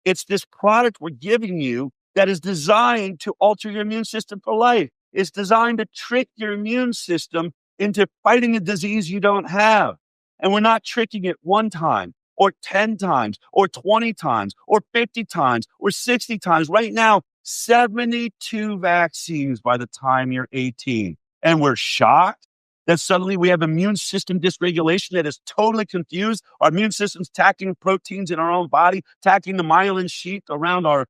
It's this product we're giving you that is designed to alter your immune system for life. It's designed to trick your immune system into fighting a disease you don't have. And we're not tricking it one time or 10 times or 20 times or 50 times or 60 times. Right now, 72 vaccines by the time you're 18. And we're shocked that suddenly we have immune system dysregulation that is totally confused. Our immune system's attacking proteins in our own body, attacking the myelin sheath around our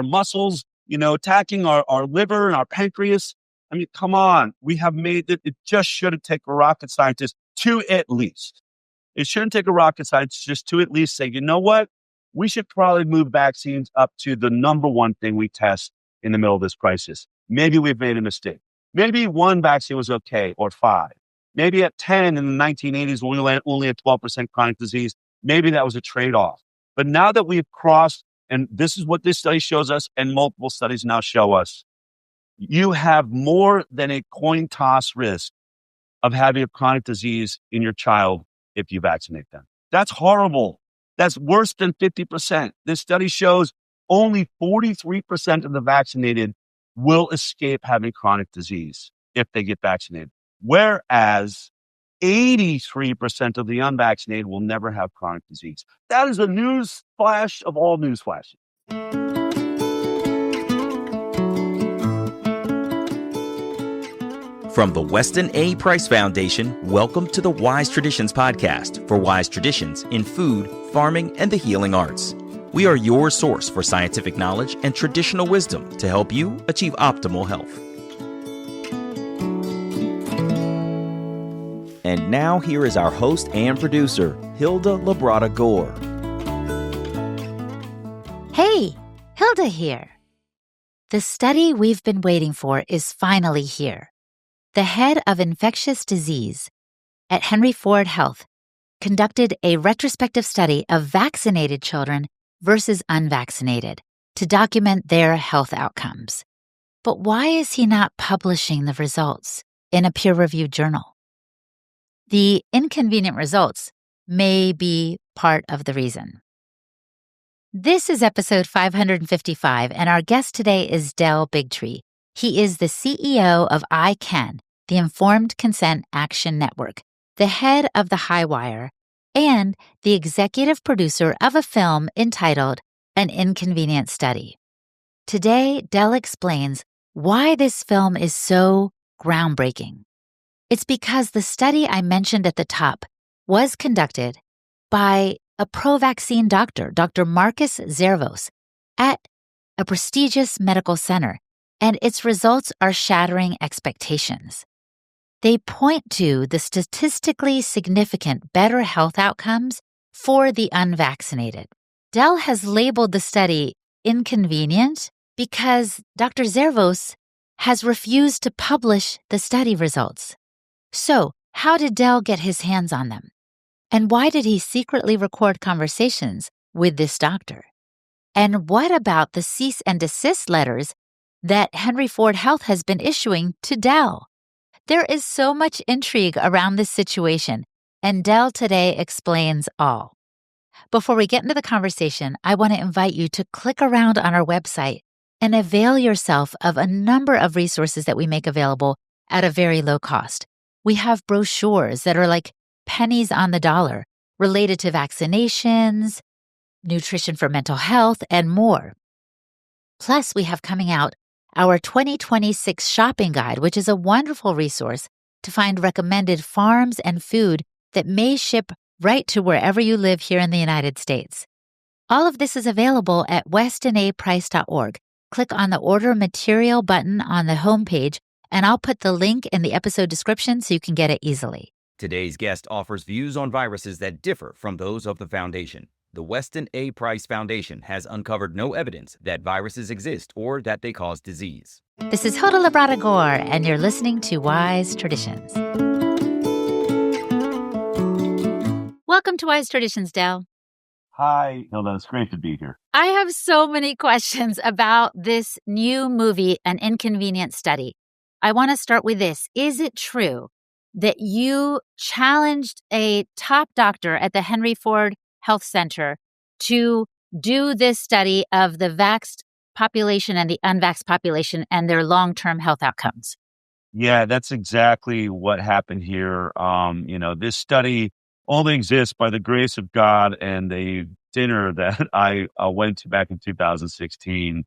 muscles, attacking our liver and our pancreas. I mean, come on. We have made it. It just shouldn't take a rocket scientist to at least. It shouldn't take a rocket scientist just to at least say, you know what? We should probably move vaccines up to the number one thing we test in the middle of this crisis. Maybe we've made a mistake. Maybe one vaccine was okay, or 5. Maybe at 10 in the 1980s, when we only had 12% chronic disease, maybe that was a trade-off. But now that we've crossed, and this is what this study shows us, and multiple studies now show us, you have more than a coin toss risk of having a chronic disease in your child if you vaccinate them. That's horrible. That's worse than 50%. This study shows only 43% of the vaccinated will escape having chronic disease if they get vaccinated, whereas 83% of the unvaccinated will never have chronic disease. That is a news flash of all news flashes. From the Weston A. Price Foundation, welcome to the Wise Traditions podcast for wise traditions in food, farming, and the healing arts. We are your source for scientific knowledge and traditional wisdom to help you achieve optimal health. And now here is our host and producer, Hilda Labrada Gore. Hey, Hilda here. The study we've been waiting for is finally here. The head of infectious disease at Henry Ford Health conducted a retrospective study of vaccinated children versus unvaccinated to document their health outcomes. But why is he not publishing the results in a peer-reviewed journal? The inconvenient results may be part of the reason. This is episode 555, and our guest today is Del Bigtree. He is the CEO of ICAN, the Informed Consent Action Network, the head of the HighWire, and the executive producer of a film entitled An Inconvenient Study. Today, Del explains why this film is so groundbreaking. It's because the study I mentioned at the top was conducted by a pro-vaccine doctor, Dr. Marcus Zervos, at a prestigious medical center, and its results are shattering expectations. They point to the statistically significant better health outcomes for the unvaccinated. Del has labeled the study inconvenient because Dr. Zervos has refused to publish the study results. So, how did Del get his hands on them? And why did he secretly record conversations with this doctor? And what about the cease and desist letters that Henry Ford Health has been issuing to Del? There is so much intrigue around this situation, and Del today explains all. Before we get into the conversation, I want to invite you to click around on our website and avail yourself of a number of resources that we make available at a very low cost. We have brochures that are like pennies on the dollar related to vaccinations, nutrition for mental health, and more. Plus, we have coming out our 2026 shopping guide, which is a wonderful resource to find recommended farms and food that may ship right to wherever you live here in the United States. All of this is available at westonaprice.org. Click on the Order Material button on the homepage, and I'll put the link in the episode description so you can get it easily. Today's guest offers views on viruses that differ from those of the Foundation. The Weston A. Price Foundation has uncovered no evidence that viruses exist or that they cause disease. This is Hilda Labrada Gore, and you're listening to Wise Traditions. Welcome to Wise Traditions, Del. Hi, Hilda. It's great to be here. I have so many questions about this new movie, An Inconvenient Study. I want to start with this. Is it true that you challenged a top doctor at the Henry Ford Health Center to do this study of the vaxxed population and the unvaxxed population and their long-term health outcomes. Yeah, that's exactly what happened here. This study only exists by the grace of God and a dinner that I went to back in 2016.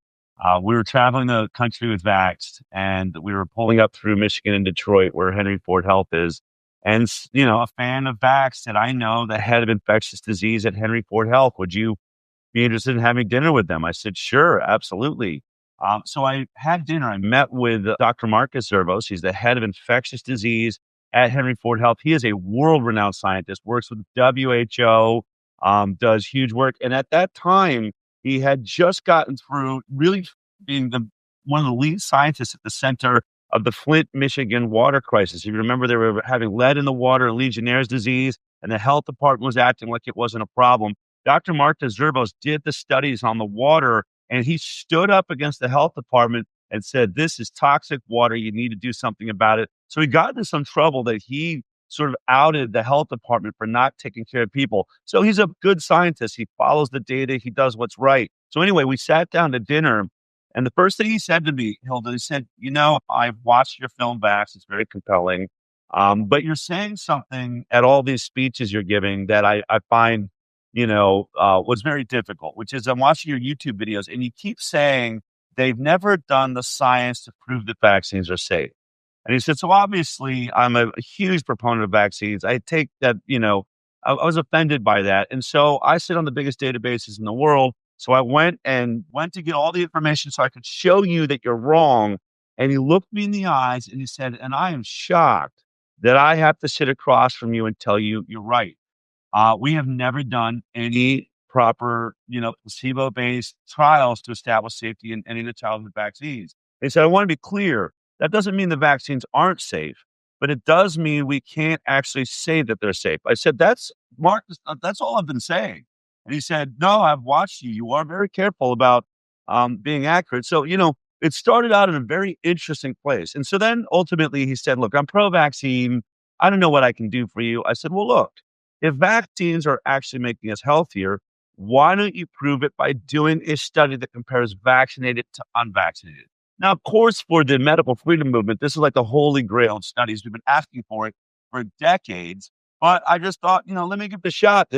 We were traveling the country with Vaxxed, and we were pulling up through Michigan and Detroit, where Henry Ford Health is. And, a fan of Vaxxed said, I know the head of infectious disease at Henry Ford Health. Would you be interested in having dinner with them? I said, sure, absolutely. So I had dinner. I met with Dr. Marcus Zervos. He's the head of infectious disease at Henry Ford Health. He is a world-renowned scientist, works with WHO, does huge work. And at that time, he had just gotten through really being one of the lead scientists at the center of the Flint, Michigan water crisis. If you remember, they were having lead in the water, Legionnaire's disease, and the health department was acting like it wasn't a problem. Dr. Marcus Zervos did the studies on the water, and he stood up against the health department and said, this is toxic water. You need to do something about it. So he got into some trouble that he sort of outed the health department for not taking care of people. So he's a good scientist. He follows the data. He does what's right. So anyway, we sat down to dinner, and the first thing he said to me, Hilda, he said, I've watched your film Vax. It's very compelling. But you're saying something at all these speeches you're giving that I find was very difficult, which is I'm watching your YouTube videos and you keep saying they've never done the science to prove that vaccines are safe. And he said, so obviously I'm a huge proponent of vaccines. I take that, I was offended by that. And so I sit on the biggest databases in the world. So I went to get all the information so I could show you that you're wrong. And he looked me in the eyes and he said, and I am shocked that I have to sit across from you and tell you you're right. We have never done any proper, placebo-based trials to establish safety in any of the childhood vaccines. They said, I want to be clear. That doesn't mean the vaccines aren't safe, but it does mean we can't actually say that they're safe. I said, Mark, that's all I've been saying. And he said, no, I've watched you. You are very careful about being accurate. So, it started out in a very interesting place. And so then ultimately he said, look, I'm pro-vaccine. I don't know what I can do for you. I said, well, look, if vaccines are actually making us healthier, why don't you prove it by doing a study that compares vaccinated to unvaccinated? Now, of course, for the medical freedom movement, this is like the holy grail of studies. We've been asking for it for decades. But I just thought, let me give it a shot.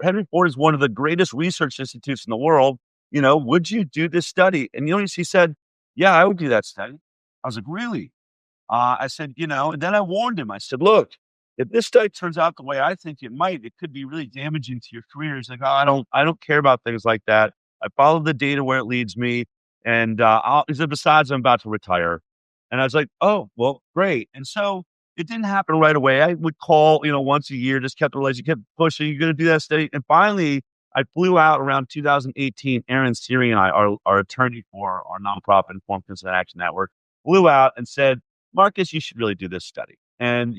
Henry Ford is one of the greatest research institutes in the world. Would you do this study? And he said, yeah, I would do that study. I was like, really? I said, and then I warned him. I said, look, if this study turns out the way I think it might, it could be really damaging to your career. He's like, oh, I don't care about things like that. I follow the data where it leads me. And he said, besides, I'm about to retire. And I was like, oh, well, great. And so it didn't happen right away. I would call, once a year, just kept the relationship, kept pushing, you're going to do that study. And finally, I flew out around 2018. Aaron Siri and I, our attorney for our nonprofit Informed Consent Action Network, flew out and said, Marcus, you should really do this study. And,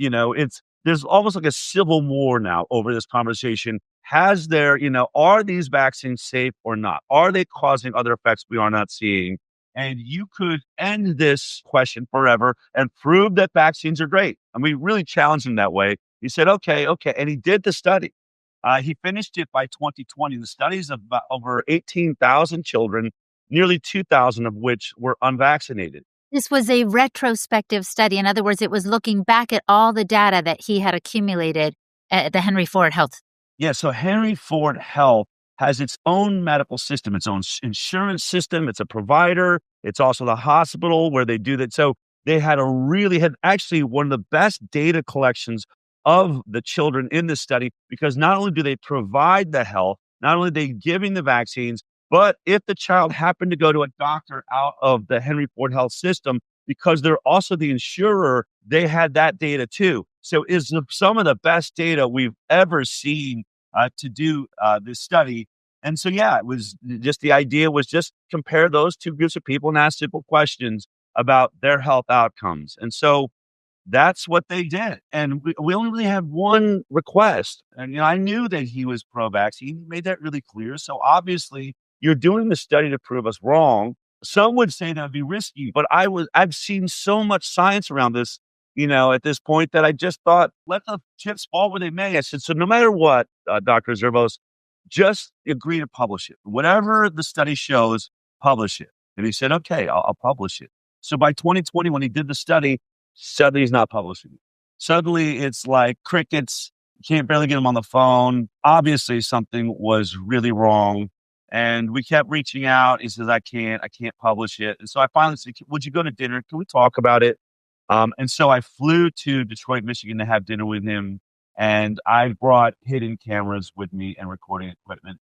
there's almost like a civil war now over this conversation. Are these vaccines safe or not? Are they causing other effects we are not seeing? And you could end this question forever and prove that vaccines are great. And we really challenged him that way. He said, okay. And he did the study. He finished it by 2020. The studies of over 18,000 children, nearly 2,000 of which were unvaccinated. This was a retrospective study. In other words, it was looking back at all the data that he had accumulated at the Henry Ford Health. Yeah, so Henry Ford Health has its own medical system, its own insurance system. It's a provider. It's also the hospital where they do that. So they had actually one of the best data collections of the children in this study, because not only do they provide the health, not only are they giving the vaccines, but if the child happened to go to a doctor out of the Henry Ford Health system, because they're also the insurer, they had that data too. So it's some of the best data we've ever seen to do this study. And so, it was just the idea was just compare those two groups of people and ask simple questions about their health outcomes. And so that's what they did. And we only really had one request. And I knew that he was pro-vaccine. He made that really clear. So obviously, you're doing the study to prove us wrong. Some would say that would be risky, but I've seen so much science around this, at this point, that I just thought, let the chips fall where they may. I said, so no matter what, Dr. Zervos, just agree to publish it. Whatever the study shows, publish it. And he said, okay, I'll publish it. So by 2020, when he did the study, suddenly he's not publishing it. Suddenly it's like crickets. You can't barely get him on the phone. Obviously something was really wrong. And we kept reaching out. He says, I can't publish it. And so I finally said, would you go to dinner? Can we talk about it? And so I flew to Detroit, Michigan to have dinner with him. And I brought hidden cameras with me and recording equipment.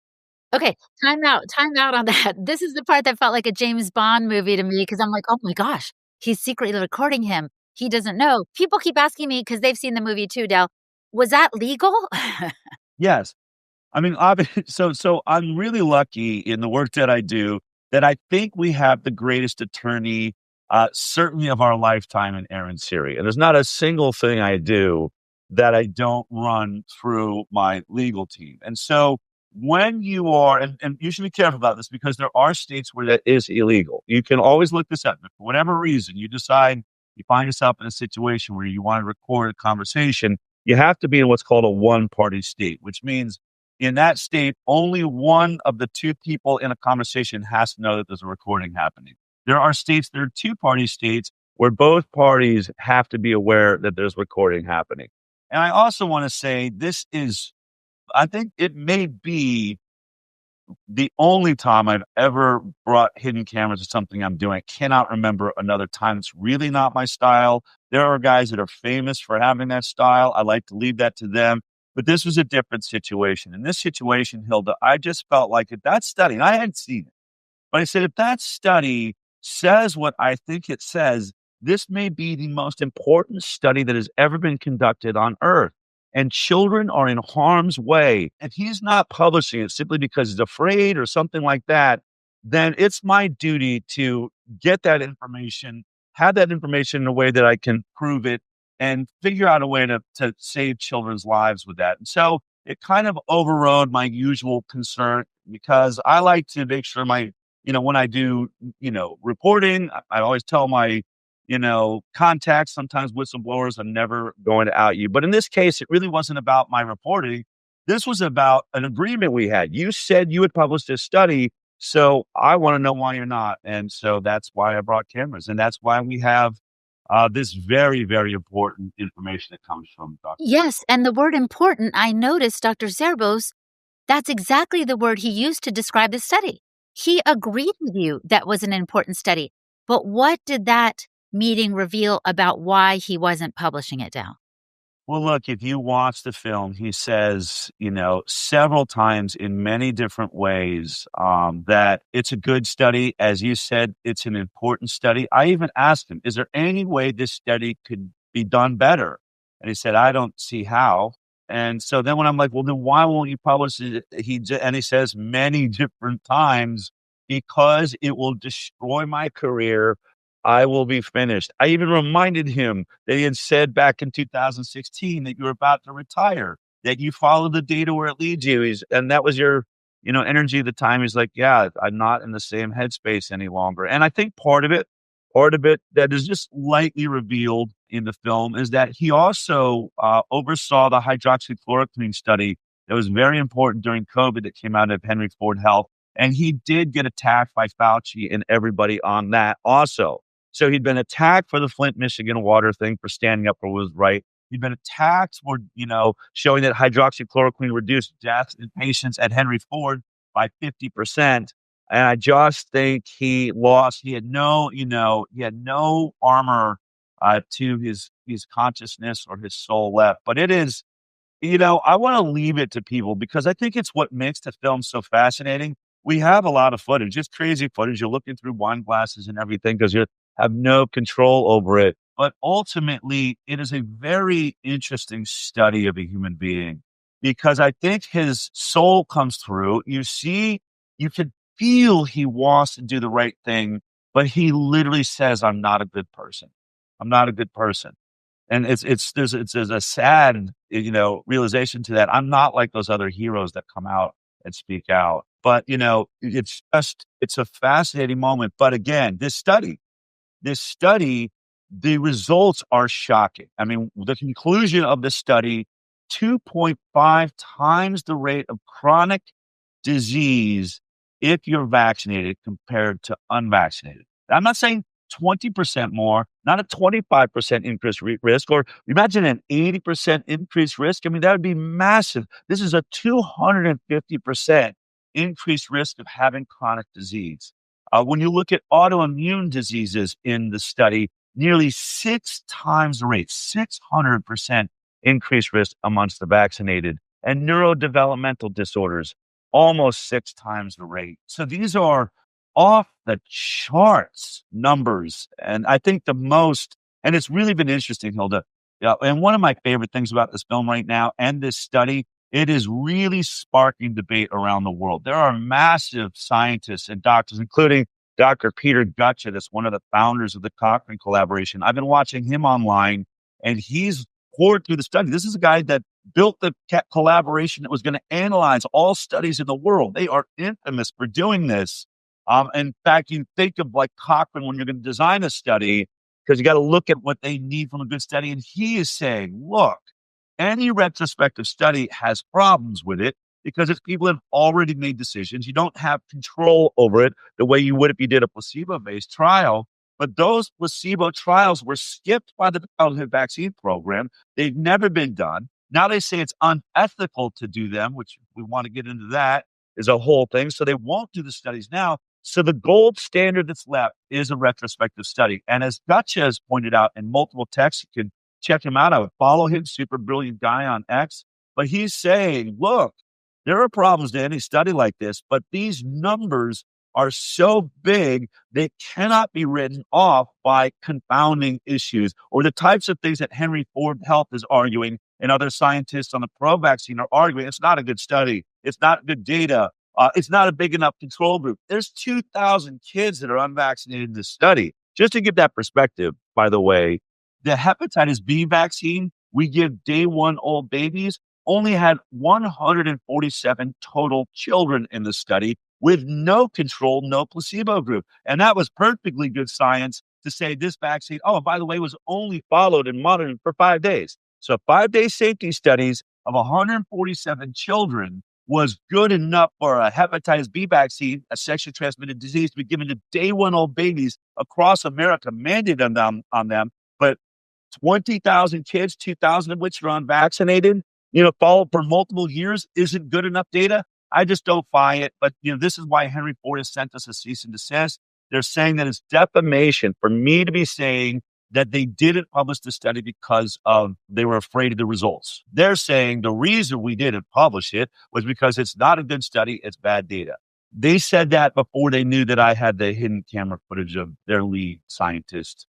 Okay, time out on that. This is the part that felt like a James Bond movie to me because I'm like, "Oh my gosh, he's secretly recording him. He doesn't know." People keep asking me because they've seen the movie too, Del. Was that legal? Yes. I mean, so I'm really lucky in the work that I do that I think we have the greatest attorney, certainly of our lifetime in Aaron Siri. And there's not a single thing I do that I don't run through my legal team. And so when you are, and you should be careful about this because there are states where that is illegal. You can always look this up. If for whatever reason you decide you find yourself in a situation where you want to record a conversation, you have to be in what's called a one-party state, which means in that state, only one of the two people in a conversation has to know that there's a recording happening. There are states that are two-party states where both parties have to be aware that there's recording happening. And I also want to say I think it may be the only time I've ever brought hidden cameras to something I'm doing. I cannot remember another time. It's really not my style. There are guys that are famous for having that style. I like to leave that to them. But this was a different situation. In this situation, Hilda, I just felt like if that study, and I hadn't seen it, but I said, if that study says what I think it says, this may be the most important study that has ever been conducted on Earth. And children are in harm's way. If he's not publishing it simply because he's afraid or something like that, then it's my duty to get that information, have that information in a way that I can prove it and figure out a way to save children's lives with that. And so it kind of overrode my usual concern because I like to make sure when I do, reporting, I always tell my, contacts, sometimes whistleblowers, I'm never going to out you. But in this case, it really wasn't about my reporting. This was about an agreement we had. You said you would publish this study, so I want to know why you're not. And so that's why I brought cameras. And that's why we have this very, very important information that comes from Dr. Yes, and the word important, I noticed Dr. Zervos, that's exactly the word he used to describe the study. He agreed with you that was an important study. But what did that meeting reveal about why he wasn't publishing it down? Well, look, if you watch the film, he says, several times in many different ways that it's a good study. As you said, it's an important study. I even asked him, is there any way this study could be done better? And he said, I don't see how. And so then when I'm like, well, then why won't you publish it? And he says many different times, because it will destroy my career. I will be finished. I even reminded him that he had said back in 2016 that you were about to retire, that you follow the data where it leads you. And that was your, energy at the time. He's like, yeah, I'm not in the same headspace any longer. And I think part of it that is just lightly revealed in the film is that he also oversaw the hydroxychloroquine study that was very important during COVID that came out of Henry Ford Health. And he did get attacked by Fauci and everybody on that also. So he'd been attacked for the Flint, Michigan water thing for standing up for what was right. He'd been attacked for, showing that hydroxychloroquine reduced deaths in patients at Henry Ford by 50%. And I just think he had no armor to his consciousness or his soul left. But it is, I want to leave it to people because I think it's what makes the film so fascinating. We have a lot of footage, just crazy footage. You're looking through wine glasses and everything because you have no control over it. But ultimately, it is a very interesting study of a human being because I think his soul comes through. You can feel he wants to do the right thing, but he literally says, I'm not a good person. I'm not a good person. And there's a sad, realization to that. I'm not like those other heroes that come out and speak out. But, it's a fascinating moment. But again, this study, the results are shocking. I mean, the conclusion of the study, 2.5 times the rate of chronic disease if you're vaccinated compared to unvaccinated. I'm not saying 20% more, not a 25% increased risk, or imagine an 80% increased risk. I mean, that would be massive. This is a 250% increased risk of having chronic disease. When you look at autoimmune diseases in the study, nearly 6 times the rate, 600% increased risk amongst the vaccinated, and neurodevelopmental disorders, almost 6 times the rate. So these are off the charts numbers. And I think and it's really been interesting, Hilda. Yeah, and one of my favorite things about this film right now and this study, it is really sparking debate around the world. There are massive scientists and doctors, including Dr. Peter Gutcha, that's one of the founders of the Cochrane collaboration. I've been watching him online, and he's poured through the study. This is a guy that built the collaboration that was going to analyze all studies in the world. They are infamous for doing this. In fact, you think of like Cochrane when you're going to design a study, because you got to look at what they need from a good study. And he is saying, look, any retrospective study has problems with it because it's people that have already made decisions. You don't have control over it the way you would if you did a placebo-based trial. But those placebo trials were skipped by the childhood vaccine program. They've never been done. Now they say it's unethical to do them, which we want to get into. That is a whole thing. So they won't do the studies now. So the gold standard that's left is a retrospective study. And as Gutcha has pointed out in multiple texts, you can check him out. I would follow him, super brilliant guy on X. But he's saying, look, there are problems to any study like this, but these numbers are so big, they cannot be written off by confounding issues or the types of things that Henry Ford Health is arguing and other scientists on the pro-vaccine are arguing. It's not a good study. It's not good data. It's not a big enough control group. There's 2,000 kids that are unvaccinated in this study. Just to give that perspective, by the way, the hepatitis B vaccine we give day one old babies only had 147 total children in the study with no control, no placebo group. And that was perfectly good science to say this vaccine, by the way, was only followed and monitored for 5 days. So 5-day safety studies of 147 children was good enough for a hepatitis B vaccine, a sexually transmitted disease, to be given to day one old babies across America, mandated on them. But 20,000 kids, 2,000 of which are unvaccinated, followed for multiple years, isn't good enough data. I just don't buy it. But, this is why Henry Ford has sent us a cease and desist. They're saying that it's defamation for me to be saying that they didn't publish the study because they were afraid of the results. They're saying the reason we didn't publish it was because it's not a good study, it's bad data. They said that before they knew that I had the hidden camera footage of their lead scientist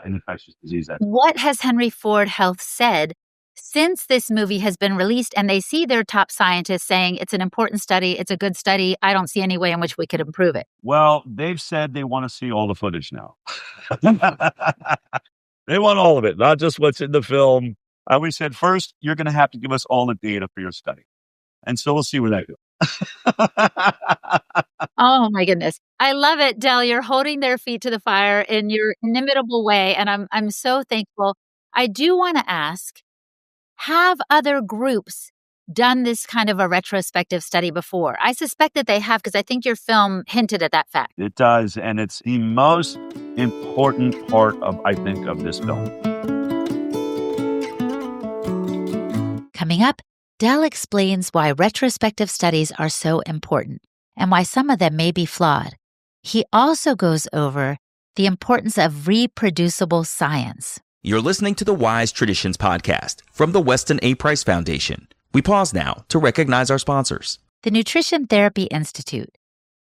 in infectious disease. What has Henry Ford Health said since this movie has been released and they see their top scientists saying it's an important study, it's a good study, I don't see any way in which we could improve it? Well, they've said they want to see all the footage now. They want all of it, not just what's in the film. We said, first, you're going to have to give us all the data for your study. And so we'll see where that goes. Oh, my goodness. I love it, Del. You're holding their feet to the fire in your inimitable way, and I'm so thankful. I do want to ask, have other groups done this kind of a retrospective study before? I suspect that they have because I think your film hinted at that fact. It does, and it's the most important part of this film. Coming up, Del explains why retrospective studies are so important and why some of them may be flawed. He also goes over the importance of reproducible science. You're listening to the Wise Traditions podcast from the Weston A. Price Foundation. We pause now to recognize our sponsors. The Nutrition Therapy Institute.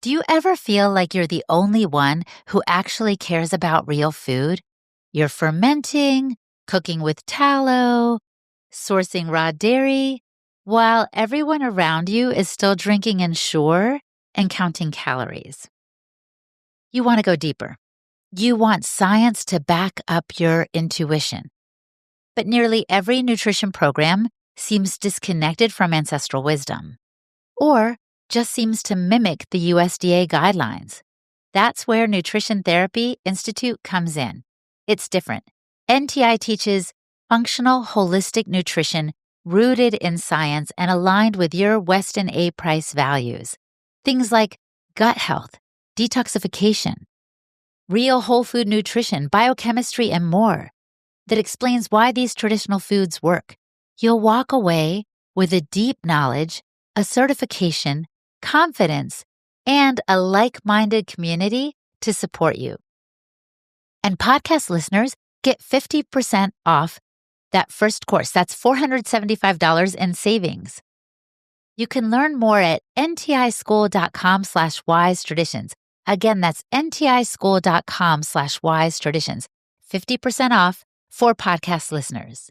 Do you ever feel like you're the only one who actually cares about real food? You're fermenting, cooking with tallow, sourcing raw dairy, while everyone around you is still drinking Ensure and counting calories. You want to go deeper. You want science to back up your intuition. But nearly every nutrition program seems disconnected from ancestral wisdom, or just seems to mimic the USDA guidelines. That's where Nutrition Therapy Institute comes in. It's different. NTI teaches functional holistic nutrition rooted in science and aligned with your Weston A. Price values. Things like gut health, detoxification, real whole food nutrition, biochemistry, and more that explains why these traditional foods work. You'll walk away with a deep knowledge, a certification, confidence, and a like-minded community to support you. And podcast listeners get 50% off that first course. That's $475 in savings. You can learn more at ntischool.com/wisetraditions. Again, that's ntischool.com/wisetraditions. 50% off for podcast listeners.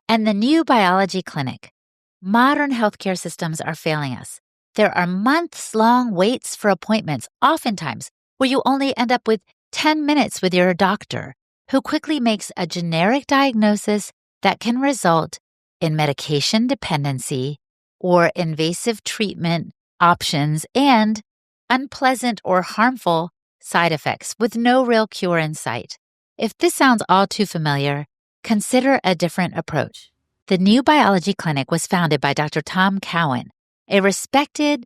And the new biology clinic. Modern healthcare systems are failing us. There are months-long waits for appointments, oftentimes where you only end up with 10 minutes with your doctor, who quickly makes a generic diagnosis that can result in medication dependency or invasive treatment options and unpleasant or harmful side effects with no real cure in sight. If this sounds all too familiar, consider a different approach. The New Biology Clinic was founded by Dr. Tom Cowan, a respected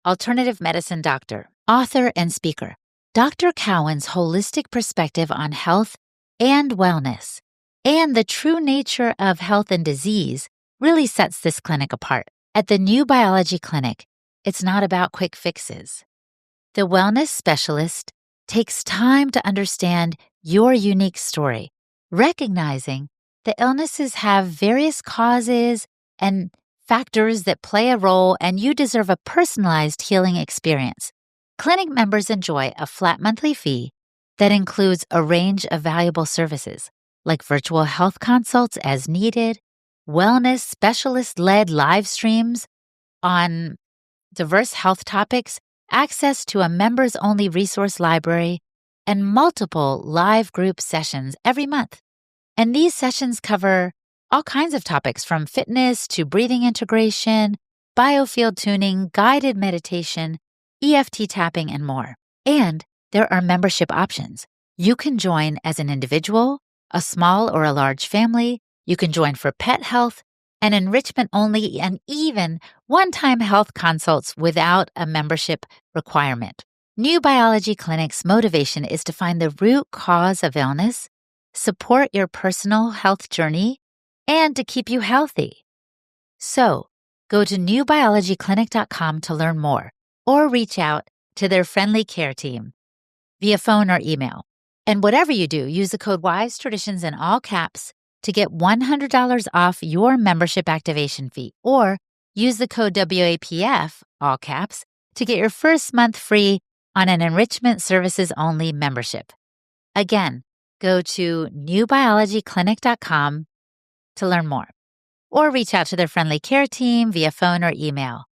alternative medicine doctor, author, and speaker. Dr. Cowan's holistic perspective on health and wellness and the true nature of health and disease really sets this clinic apart. At the New Biology Clinic, it's not about quick fixes. The wellness specialist takes time to understand your unique story, recognizing the illnesses have various causes and factors that play a role, and you deserve a personalized healing experience. Clinic members enjoy a flat monthly fee that includes a range of valuable services like virtual health consults as needed, wellness specialist-led live streams on diverse health topics, access to a members-only resource library, and multiple live group sessions every month. And these sessions cover all kinds of topics from fitness to breathing integration, biofield tuning, guided meditation, EFT tapping, and more. And there are membership options. You can join as an individual, a small or a large family. You can join for pet health and enrichment only, and even one-time health consults without a membership requirement. New Biology Clinic's motivation is to find the root cause of illness, support your personal health journey, and to keep you healthy. So, go to newbiologyclinic.com to learn more or reach out to their friendly care team via phone or email. And whatever you do, use the code WISETRADITIONS in all caps to get $100 off your membership activation fee, or use the code WAPF, all caps, to get your first month free on an enrichment services only membership. Again, go to newbiologyclinic.com to learn more, or reach out to their friendly care team via phone or email.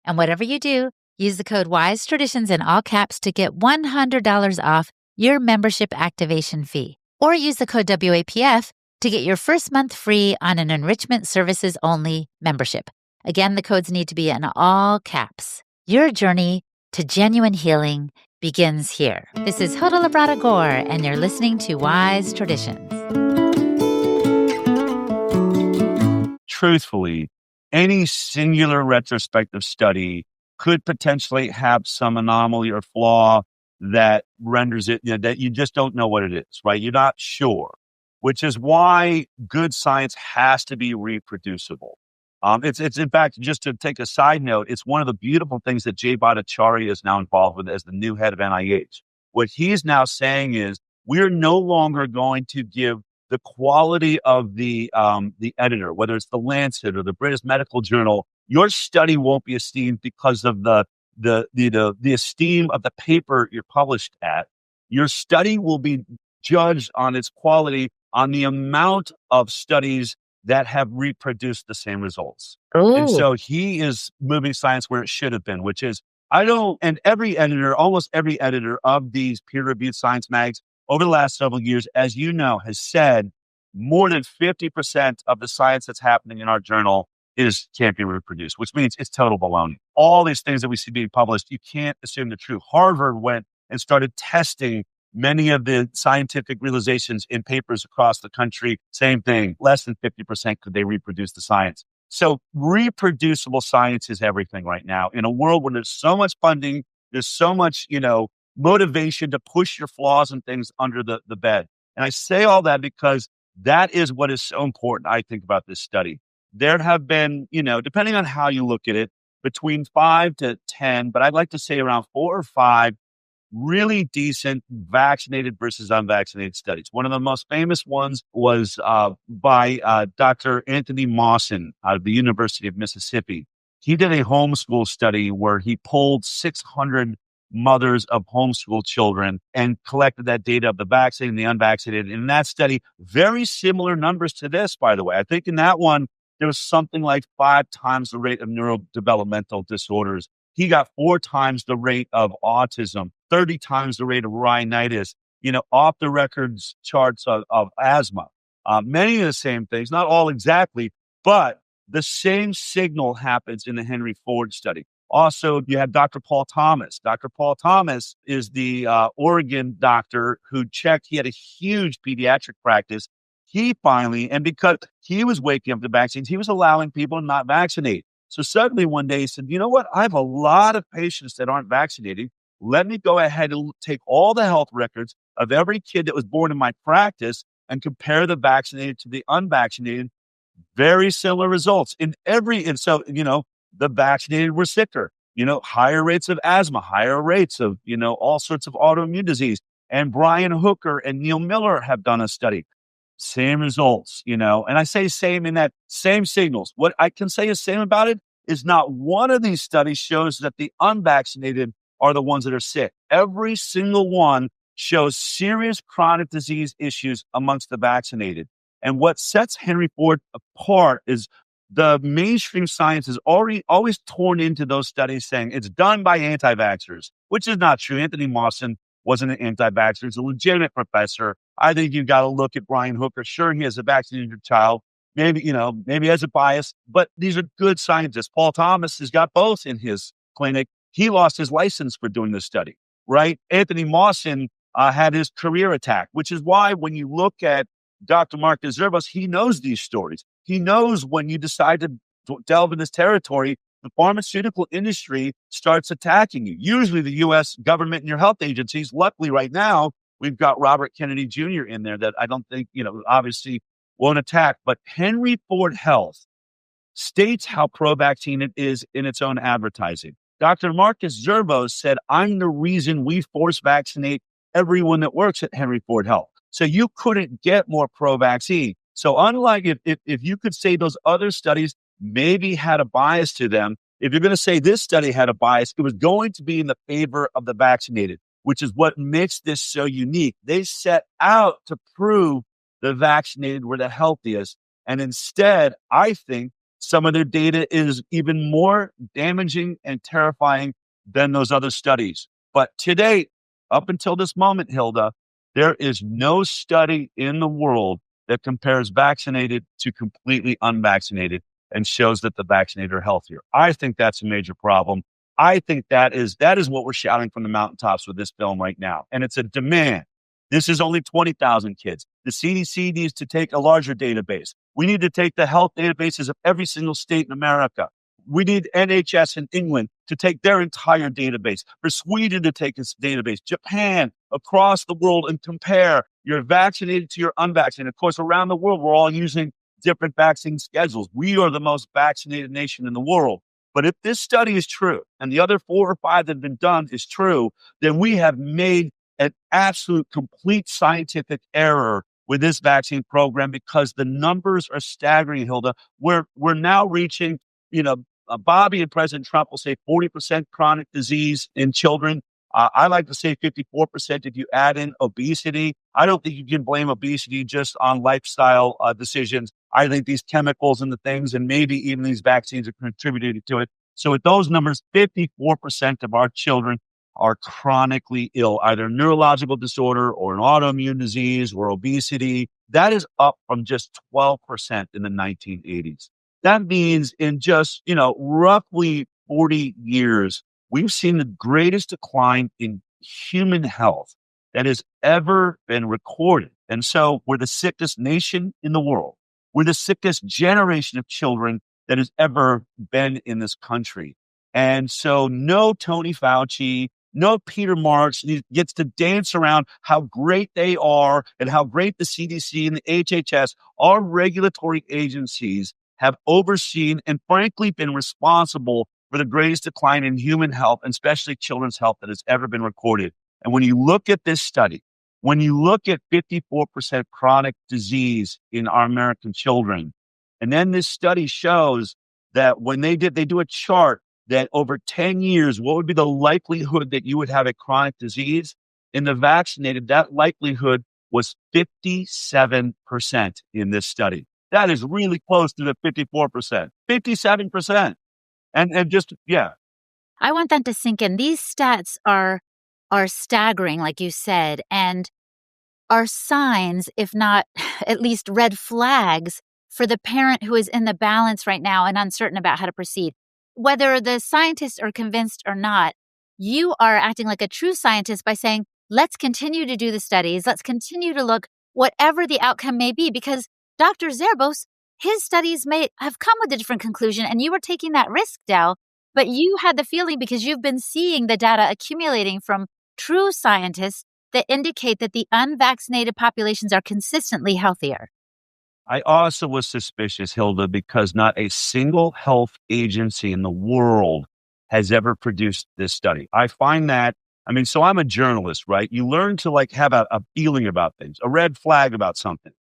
And whatever you do, use the code WISETRADITIONS in all caps to get $100 off your membership activation fee, or use the code WAPF to get your first month free on an enrichment services only membership. Again, the codes need to be in all caps. Your journey to genuine healing begins here. This is Hilda Labrada Gore, and you're listening to Wise Traditions. Truthfully, any singular retrospective study could potentially have some anomaly or flaw that renders it, that you just don't know what it is, right? You're not sure, which is why good science has to be reproducible. It's in fact, just to take a side note, it's one of the beautiful things that Jay Bhattacharya is now involved with as the new head of NIH. What he's now saying is we're no longer going to give the quality of the editor, whether it's the Lancet or the British Medical Journal. Your study won't be esteemed because of the esteem of the paper you're published at. Your study will be judged on its quality on the amount of studies that have reproduced the same results. Ooh. And so he is moving science where it should have been, which is, and every editor, almost every editor of these peer-reviewed science mags over the last several years, as you know, has said more than 50% of the science that's happening in our journal can't be reproduced, which means it's total baloney. All these things that we see being published, you can't assume they're true. Harvard went and started testing many of the scientific realizations in papers across the country. Same thing, less than 50% could they reproduce the science. So reproducible science is everything right now in a world where there's so much funding, there's so much, motivation to push your flaws and things under the bed. And I say all that because that is what is so important, I think, about this study. There have been, depending on how you look at it, between 5 to 10, but I'd like to say around 4 or 5 really decent vaccinated versus unvaccinated studies. One of the most famous ones was by Dr. Anthony Mawson out of the University of Mississippi. He did a homeschool study where he polled 600 mothers of homeschool children and collected that data of the vaccinated and the unvaccinated. In that study, very similar numbers to this, by the way. I think in that one, there was something like 5 times the rate of neurodevelopmental disorders. He got 4 times the rate of autism, 30 times the rate of rhinitis, off the records charts of asthma. Many of the same things, not all exactly, but the same signal happens in the Henry Ford study. Also, you have Dr. Paul Thomas. Dr. Paul Thomas is the Oregon doctor who checked. He had a huge pediatric practice. He finally, and because he was waking up to vaccines, he was allowing people to not vaccinate. So suddenly one day he said, you know what? I have a lot of patients that aren't vaccinated. Let me go ahead and take all the health records of every kid that was born in my practice and compare the vaccinated to the unvaccinated. Very similar results and so, the vaccinated were sicker, higher rates of asthma, higher rates of, all sorts of autoimmune disease. And Brian Hooker and Neil Miller have done a study. Same results, and I say same in that same signals. What I can say is same about it is not one of these studies shows that the unvaccinated are the ones that are sick. Every single one shows serious chronic disease issues amongst the vaccinated. And what sets Henry Ford apart is the mainstream science is always torn into those studies saying it's done by anti-vaxxers, which is not true. Anthony Mawson wasn't an anti-vaxxer. He's a legitimate professor. I think you've got to look at Brian Hooker. Sure, he has a vaccinated child. Maybe, maybe has a bias, but these are good scientists. Paul Thomas has got both in his clinic. He lost his license for doing this study, right? Anthony Mawson had his career attacked, which is why when you look at Dr. Marcus Zervos, he knows these stories. He knows when you decide to delve in this territory, the pharmaceutical industry starts attacking you. Usually the U.S. government and your health agencies. Luckily, right now, we've got Robert Kennedy Jr. in there that I don't think, obviously won't attack. But Henry Ford Health states how pro-vaccine it is in its own advertising. Dr. Marcus Zervos said, I'm the reason we force vaccinate everyone that works at Henry Ford Health. So you couldn't get more pro-vaccine. So unlike if you could say those other studies maybe had a bias to them, if you're going to say this study had a bias, it was going to be in the favor of the vaccinated, which is what makes this so unique. They set out to prove the vaccinated were the healthiest. And instead, I think some of their data is even more damaging and terrifying than those other studies. But today, up until this moment, Hilda, there is no study in the world that compares vaccinated to completely unvaccinated and shows that the vaccinated are healthier. I think that's a major problem. I think that is what we're shouting from the mountaintops with this film right now. And it's a demand. This is only 20,000 kids. The CDC needs to take a larger database. We need to take the health databases of every single state in America. We need NHS in England to take their entire database, for Sweden to take its database, Japan, across the world, and compare your vaccinated to your unvaccinated. Of course, around the world, we're all using different vaccine schedules. We are the most vaccinated nation in the world. But if this study is true, and the other 4 or 5 that have been done is true, then we have made an absolute complete scientific error with this vaccine program because the numbers are staggering, Hilda. We're now reaching, Bobby and President Trump will say 40% chronic disease in children. I like to say 54% if you add in obesity. I don't think you can blame obesity just on lifestyle decisions. I think these chemicals and the things, and maybe even these vaccines are contributing to it. So with those numbers, 54% of our children are chronically ill, either neurological disorder or an autoimmune disease or obesity. That is up from just 12% in the 1980s. That means in just, roughly 40 years, we've seen the greatest decline in human health that has ever been recorded. And so we're the sickest nation in the world. We're the sickest generation of children that has ever been in this country. And so no Tony Fauci, no Peter Marks gets to dance around how great they are and how great the CDC and the HHS, our regulatory agencies, have overseen and frankly been responsible for the greatest decline in human health, and especially children's health, that has ever been recorded. And when you look at this study, when you look at 54% chronic disease in our American children, and then this study shows that when they do a chart that over 10 years, what would be the likelihood that you would have a chronic disease? In the vaccinated, that likelihood was 57% in this study. That is really close to the 54%, 57%. And just, yeah. I want that to sink in. These stats are staggering, like you said, and are signs, if not at least red flags, for the parent who is in the balance right now and uncertain about how to proceed. Whether the scientists are convinced or not, you are acting like a true scientist by saying, let's continue to do the studies. Let's continue to look, whatever the outcome may be, because Dr. Zervos, his studies may have come with a different conclusion, and you were taking that risk, Dal, but you had the feeling because you've been seeing the data accumulating from true scientists that indicate that the unvaccinated populations are consistently healthier. I also was suspicious, Hilda, because not a single health agency in the world has ever produced this study. I find that, so I'm a journalist, right? You learn to have a feeling about things, a red flag about something.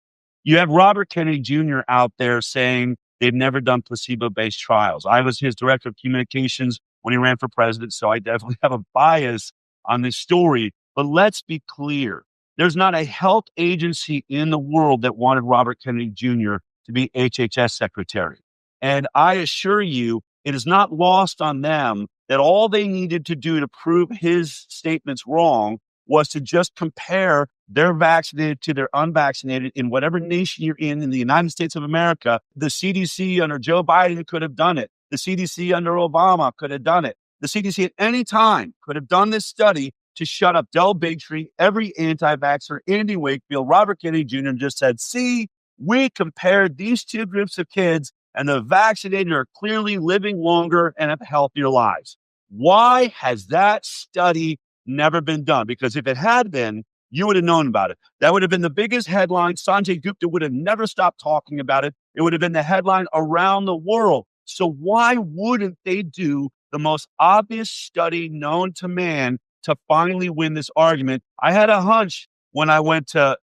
You have Robert Kennedy Jr. out there saying they've never done placebo-based trials. I was his director of communications when he ran for president, so I definitely have a bias on this story. But let's be clear. There's not a health agency in the world that wanted Robert Kennedy Jr. to be HHS secretary. And I assure you, it is not lost on them that all they needed to do to prove his statements wrong was to just compare their vaccinated to their unvaccinated in whatever nation you're in the United States of America. The CDC under Joe Biden could have done it. The CDC under Obama could have done it. The CDC at any time could have done this study to shut up Del Bigtree, every anti-vaxxer, Andy Wakefield, Robert Kennedy Jr., and just said, see, we compared these two groups of kids, and the vaccinated are clearly living longer and have healthier lives. Why has that study never been done? Because if it had been, you would have known about it. That would have been the biggest headline. Sanjay Gupta would have never stopped talking about it. It would have been the headline around the world. So why wouldn't they do the most obvious study known to man to finally win this argument? I had a hunch when I went to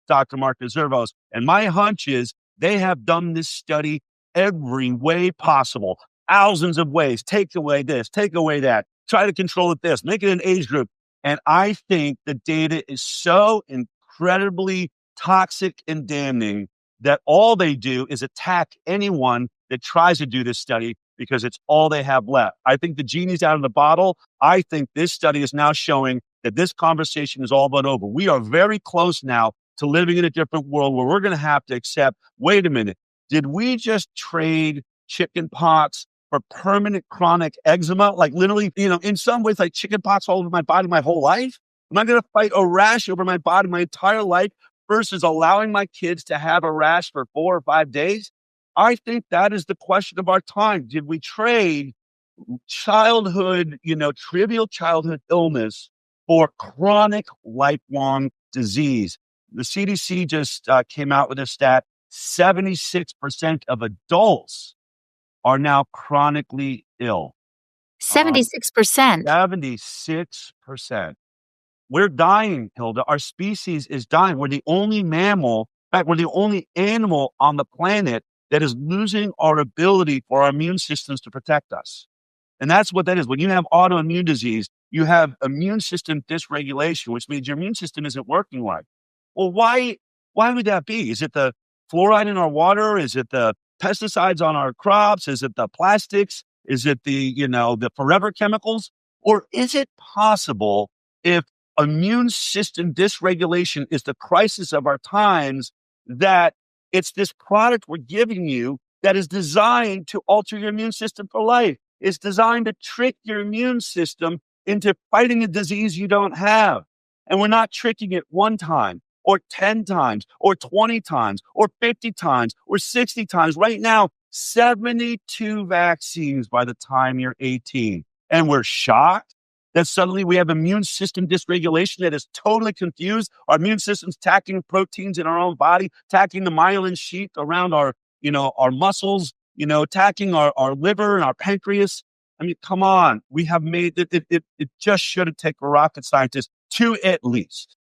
Dr. Marcus Zervos, and my hunch is they have done this study every way possible, thousands of ways. Take away this, take away that, try to control it this, make it an age group. And I think the data is so incredibly toxic and damning that all they do is attack anyone that tries to do this study because it's all they have left. I think the genie's out of the bottle. I think this study is now showing that this conversation is all but over. We are very close now to living in a different world where we're going to have to accept, wait a minute, did we just trade chicken pox for permanent chronic eczema? Like literally, in some ways, like chicken pox all over my body my whole life? Am I going to fight a rash over my body my entire life versus allowing my kids to have a rash for 4 or 5 days? I think that is the question of our time. Did we trade childhood, trivial childhood illness for chronic lifelong disease? The CDC just came out with a stat, 76% of adults are now chronically ill. 76%. 76%. We're dying, Hilda. Our species is dying. We're the only mammal, in fact, we're the only animal on the planet that is losing our ability for our immune systems to protect us. And that's what that is. When you have autoimmune disease, you have immune system dysregulation, which means your immune system isn't working right. Well, why would that be? Is it the fluoride in our water? Is it the pesticides on our crops? Is it the plastics? Is it the forever chemicals? Or is it possible, if immune system dysregulation is the crisis of our times, that it's this product we're giving you that is designed to alter your immune system for life? It's designed to trick your immune system into fighting a disease you don't have. And we're not tricking it one time. or 10 times or 20 times or 50 times or 60 times. Right now, 72 vaccines by the time you're 18. And we're shocked that suddenly we have immune system dysregulation that is totally confused. Our immune system's attacking proteins in our own body, attacking the myelin sheath around our muscles, attacking our liver and our pancreas. I mean, come on. We have made it just shouldn't take a rocket scientist to at least.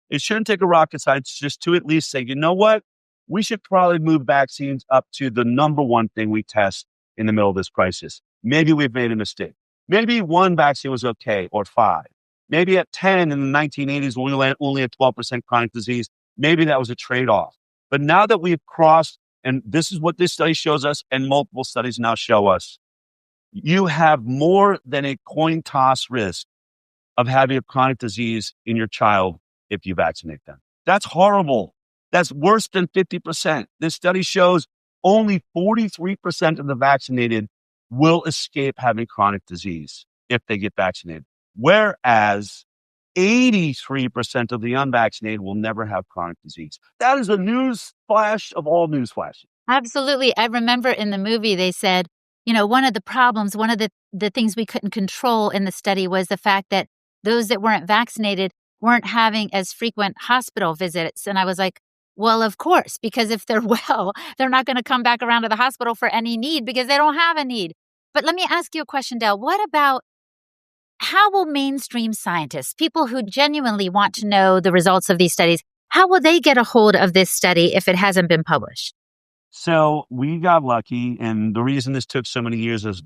It shouldn't take a rocket scientist just to at least say, you know what? We should probably move vaccines up to the number one thing we test in the middle of this crisis. Maybe we've made a mistake. Maybe one vaccine was okay, or 5. Maybe at 10 in the 1980s, when we only had 12% chronic disease, maybe that was a trade-off. But now that we've crossed, and this is what this study shows us, and multiple studies now show us, you have more than a coin toss risk of having a chronic disease in your child if you vaccinate them. That's horrible. That's worse than 50%. This study shows only 43% of the vaccinated will escape having chronic disease if they get vaccinated, whereas 83% of the unvaccinated will never have chronic disease. That is a news flash of all news flashes. Absolutely. I remember in the movie they said, one of the problems, one of the things we couldn't control in the study was the fact that those that weren't vaccinated weren't having as frequent hospital visits. And I was like, well, of course, because if they're well, they're not going to come back around to the hospital for any need because they don't have a need. But let me ask you a question, Dale. What about how will mainstream scientists, people who genuinely want to know the results of these studies, how will they get a hold of this study if it hasn't been published? So we got lucky, and the reason this took so many years is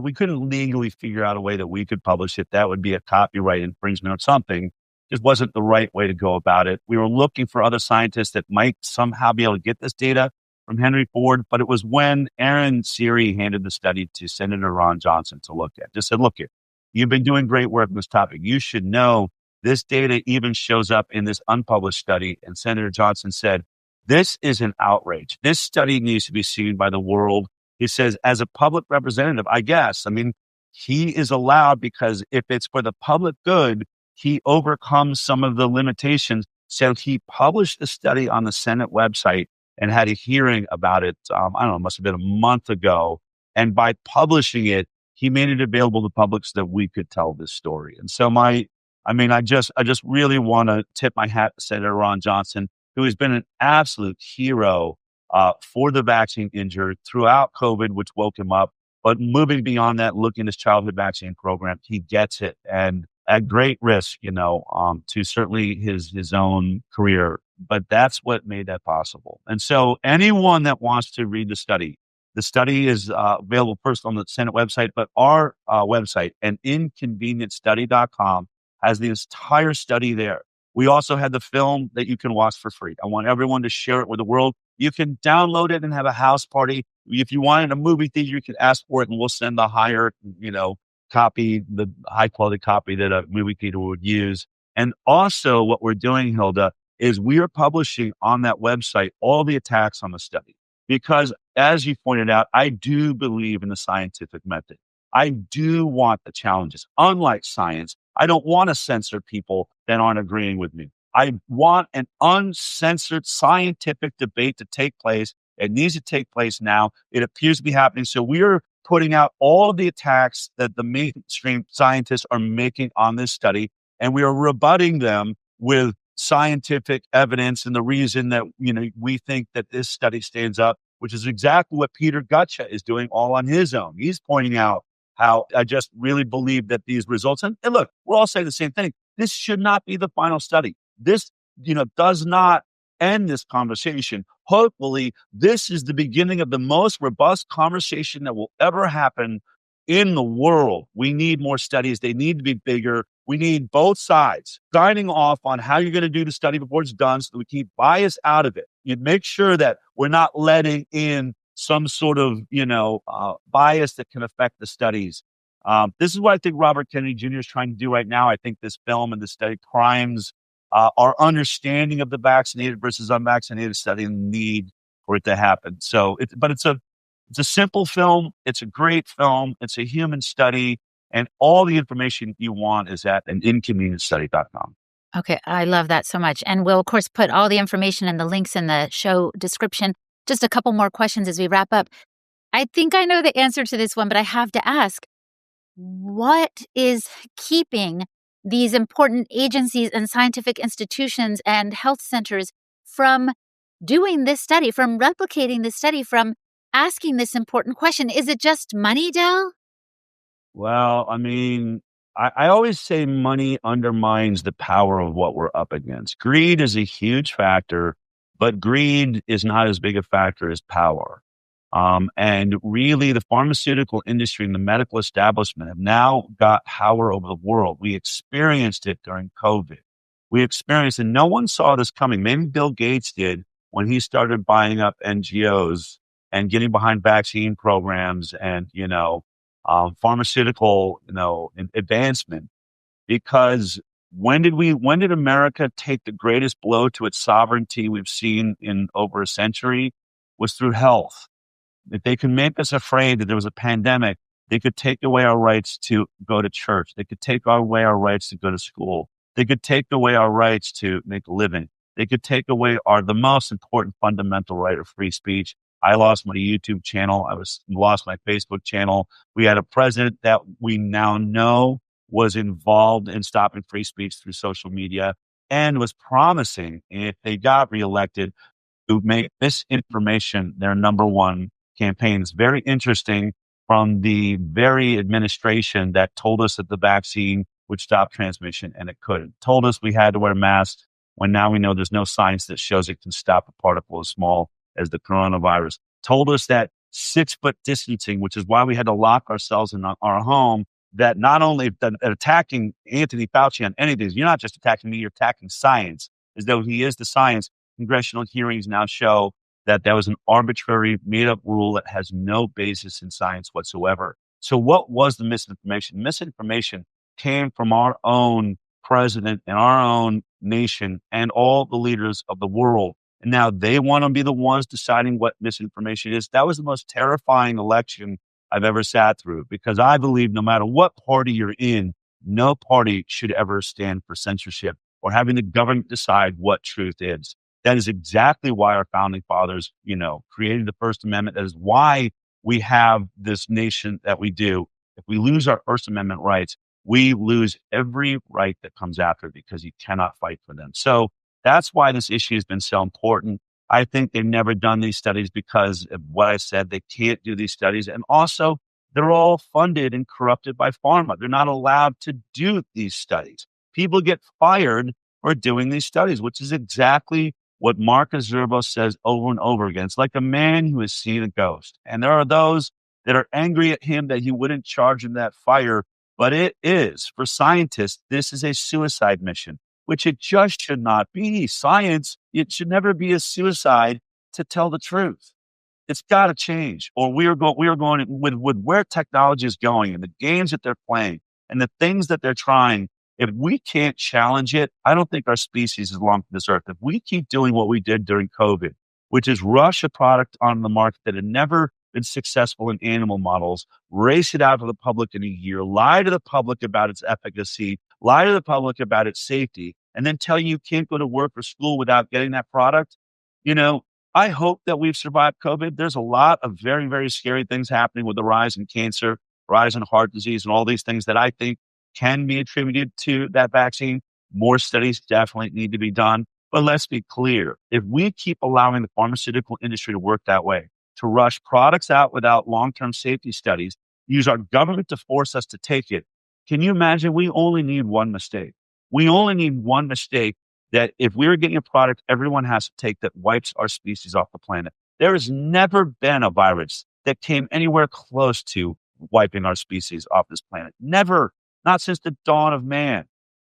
we couldn't legally figure out a way that we could publish it. That would be a copyright infringement or something. Just wasn't the right way to go about it. We were looking for other scientists that might somehow be able to get this data from Henry Ford, but it was when Aaron Siri handed the study to Senator Ron Johnson to look at. Just said, look, you've been doing great work on this topic. You should know this data even shows up in this unpublished study. And Senator Johnson said, this is an outrage. This study needs to be seen by the world. He says, as a public representative, I guess, he is allowed because if it's for the public good, he overcomes some of the limitations. So he published the study on the Senate website and had a hearing about it. I don't know, it must have been a month ago. And by publishing it, he made it available to the public so that we could tell this story. And so I just really want to tip my hat to Senator Ron Johnson, who has been an absolute hero for the vaccine injured throughout COVID, which woke him up. But moving beyond that, looking at his childhood vaccine program, he gets it. And at great risk, to certainly his own career. But that's what made that possible. And so anyone that wants to read the study is available first on the Senate website, but our website, and inconvenientstudy.com, has the entire study there. We also had the film that you can watch for free. I want everyone to share it with the world. You can download it and have a house party. If you wanted a movie theater, you can ask for it and we'll send the higher, copy, the high quality copy that a movie theater would use. And also what we're doing, Hilda, is we are publishing on that website all the attacks on the study. Because as you pointed out, I do believe in the scientific method. I do want the challenges. Unlike science, I don't want to censor people that aren't agreeing with me. I want an uncensored scientific debate to take place. It needs to take place now. It appears to be happening. So we are putting out all of the attacks that the mainstream scientists are making on this study, and we are rebutting them with scientific evidence and the reason that we think that this study stands up, which is exactly what Peter Gutcha is doing all on his own. He's pointing out how I just really believe that these results, and look, we're all saying the same thing. This should not be the final study. This, does not end this conversation. Hopefully, this is the beginning of the most robust conversation that will ever happen in the world. We need more studies. They need to be bigger. We need both sides signing off on how you're going to do the study before it's done so that we keep bias out of it. You make sure that we're not letting in some sort of, bias that can affect the studies. This is what I think Robert Kennedy Jr. is trying to do right now. I think this film and this study primes our understanding of the vaccinated versus unvaccinated study and the need for it to happen. So, it's a simple film. It's a great film. It's a human study. And all the information you want is at inconvenientstudy.com. Okay, I love that so much. And we'll, of course, put all the information and the links in the show description. Just a couple more questions as we wrap up. I think I know the answer to this one, but I have to ask, what is keeping these important agencies and scientific institutions and health centers from doing this study, from replicating this study, from asking this important question? Is it just money, Del? Well, I mean, I always say money undermines the power of what we're up against. Greed is a huge factor, but greed is not as big a factor as power. And really, the pharmaceutical industry and the medical establishment have now got power over the world. We experienced it during COVID. We experienced, and no one saw this coming. Maybe Bill Gates did when he started buying up NGOs and getting behind vaccine programs and, pharmaceutical, advancement. Because when did America take the greatest blow to its sovereignty we've seen in over a century? Was through health. If they could make us afraid that there was a pandemic, they could take away our rights to go to church. They could take away our rights to go to school. They could take away our rights to make a living. They could take away the most important fundamental right of free speech. I lost my YouTube channel. Lost my Facebook channel. We had a president that we now know was involved in stopping free speech through social media and was promising, if they got reelected, to make misinformation their number one campaign. It's very interesting from the very administration that told us that the vaccine would stop transmission and it couldn't. Told us we had to wear masks when now we know there's no science that shows it can stop a particle as small as the coronavirus. Told us that 6-foot distancing, which is why we had to lock ourselves in our home, that not only that attacking Anthony Fauci on anything, you're not just attacking me, you're attacking science, as though he is the science. Congressional hearings now show that was an arbitrary, made-up rule that has no basis in science whatsoever. So what was the misinformation? Misinformation came from our own president and our own nation and all the leaders of the world. And now they want to be the ones deciding what misinformation is. That was the most terrifying election I've ever sat through, because I believe no matter what party you're in, no party should ever stand for censorship or having the government decide what truth is. That is exactly why our founding fathers, created the First Amendment. That is why we have this nation that we do. If we lose our First Amendment rights, we lose every right that comes after it, because you cannot fight for them. So that's why this issue has been so important. I think they've never done these studies because of what I said. They can't do these studies. And also, they're all funded and corrupted by pharma. They're not allowed to do these studies. People get fired for doing these studies, which is exactly what Marcus Zervos says over and over again. It's like a man who has seen a ghost. And there are those that are angry at him that he wouldn't charge him that fire. But it is, for scientists, this is a suicide mission, which it just should not be. Science, it should never be a suicide to tell the truth. It's got to change, or we are going with where technology is going and the games that they're playing and the things that they're trying. If we can't challenge it, I don't think our species is long to this earth. If we keep doing what we did during COVID, which is rush a product on the market that had never been successful in animal models, race it out to the public in a year, lie to the public about its efficacy, lie to the public about its safety, and then tell you can't go to work or school without getting that product. I hope that we've survived COVID. There's a lot of very, very scary things happening with the rise in cancer, rise in heart disease, and all these things that I think can be attributed to that vaccine. More studies definitely need to be done. But let's be clear. If we keep allowing the pharmaceutical industry to work that way, to rush products out without long-term safety studies, use our government to force us to take it, can you imagine? We only need one mistake. We only need one mistake that if we were getting a product everyone has to take that wipes our species off the planet. There has never been a virus that came anywhere close to wiping our species off this planet. Never. Not since the dawn of man.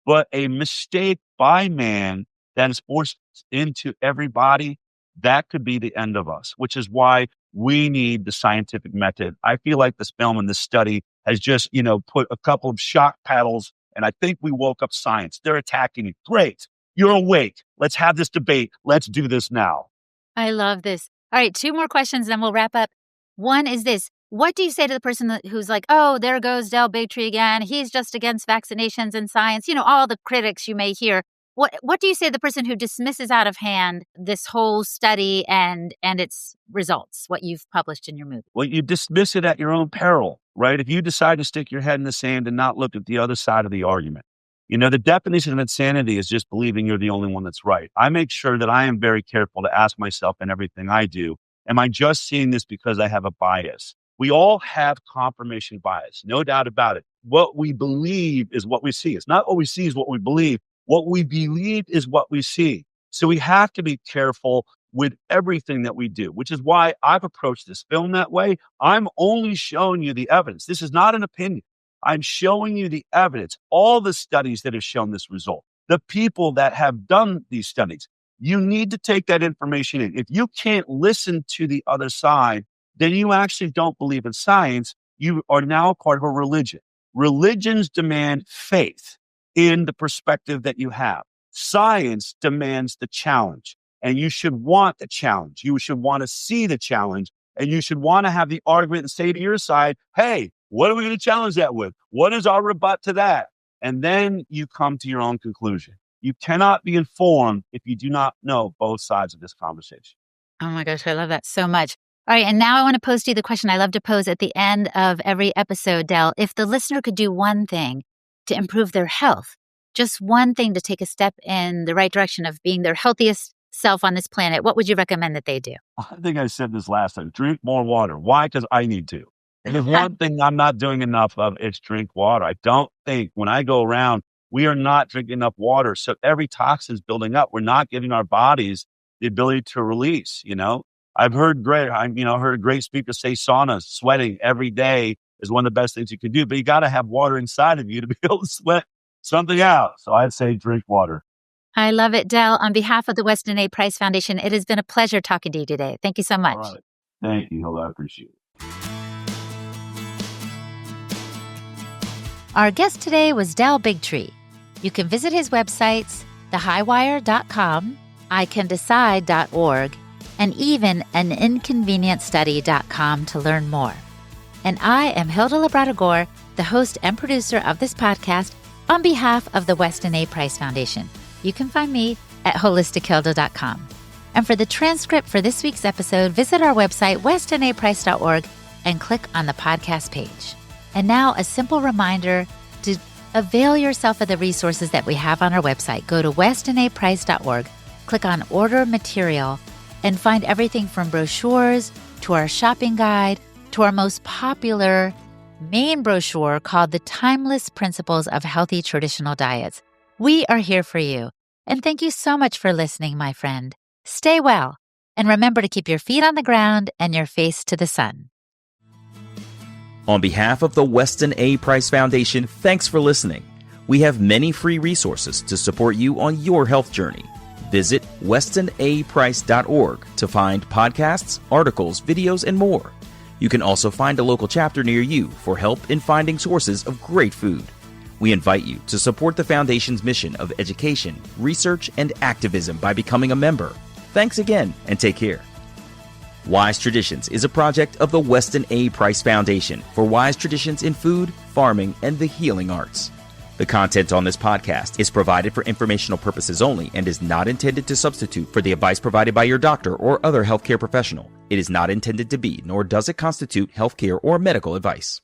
But a mistake by man that is forced into everybody, that could be the end of us, which is why we need the scientific method. I feel like this film and this study has just, put a couple of shock paddles, and I think we woke up science. They're attacking it. Great. You're awake. Let's have this debate. Let's do this now. I love this. All right, 2 more questions, then we'll wrap up. One is this. What do you say to the person who's like, oh, there goes Del Bigtree again. He's just against vaccinations and science. All the critics you may hear. What do you say to the person who dismisses out of hand this whole study and its results, what you've published in your movie? Well, you dismiss it at your own peril, right? If you decide to stick your head in the sand and not look at the other side of the argument, the definition of insanity is just believing you're the only one that's right. I make sure that I am very careful to ask myself in everything I do, am I just seeing this because I have a bias? We all have confirmation bias, no doubt about it. What we believe is what we see. It's not what we see is what we believe. What we believe is what we see. So we have to be careful with everything that we do, which is why I've approached this film that way. I'm only showing you the evidence. This is not an opinion. I'm showing you the evidence, all the studies that have shown this result, the people that have done these studies. You need to take that information in. If you can't listen to the other side, then you actually don't believe in science. You are now part of a religion. Religions demand faith in the perspective that you have. Science demands the challenge, and you should want the challenge. You should want to see the challenge, and you should want to have the argument and say to your side, hey, what are we going to challenge that with? What is our rebut to that? And then you come to your own conclusion. You cannot be informed if you do not know both sides of this conversation. Oh my gosh, I love that so much. All right, and now I want to pose to you the question I love to pose at the end of every episode, Del. If the listener could do one thing to improve their health, just one thing to take a step in the right direction of being their healthiest self on this planet, what would you recommend that they do? I think I said this last time. Drink more water. Why? Because I need to. And if one thing I'm not doing enough of, it's drink water. I don't think when I go around, we are not drinking enough water. So every toxin is building up. We're not giving our bodies the ability to release, I've heard heard a great speaker say sauna, sweating every day is one of the best things you can do, but you got to have water inside of you to be able to sweat something out. So I'd say drink water. I love it, Del. On behalf of the Weston A. Price Foundation, it has been a pleasure talking to you today. Thank you so much. All right. Thank you, Hilda. I appreciate it. Our guest today was Del Bigtree. You can visit his websites, thehighwire.com, icandecide.org, and even aninconvenientstudy.com to learn more. And I am Hilda Labrador, the host and producer of this podcast on behalf of the Weston A. Price Foundation. You can find me at holistichilda.com. And for the transcript for this week's episode, visit our website, westonaprice.org, and click on the podcast page. And now a simple reminder to avail yourself of the resources that we have on our website. Go to westonaprice.org, click on Order Material, and find everything from brochures to our shopping guide to our most popular main brochure called The Timeless Principles of Healthy Traditional Diets. We are here for you. And thank you so much for listening, my friend. Stay well, and remember to keep your feet on the ground and your face to the sun. On behalf of the Weston A. Price Foundation, thanks for listening. We have many free resources to support you on your health journey. Visit westonaprice.org to find podcasts, articles, videos, and more. You can also find a local chapter near you for help in finding sources of great food. We invite you to support the Foundation's mission of education, research, and activism by becoming a member. Thanks again, and take care. Wise Traditions is a project of the Weston A. Price Foundation for wise traditions in food, farming, and the healing arts. The content on this podcast is provided for informational purposes only and is not intended to substitute for the advice provided by your doctor or other healthcare professional. It is not intended to be, nor does it constitute healthcare or medical advice.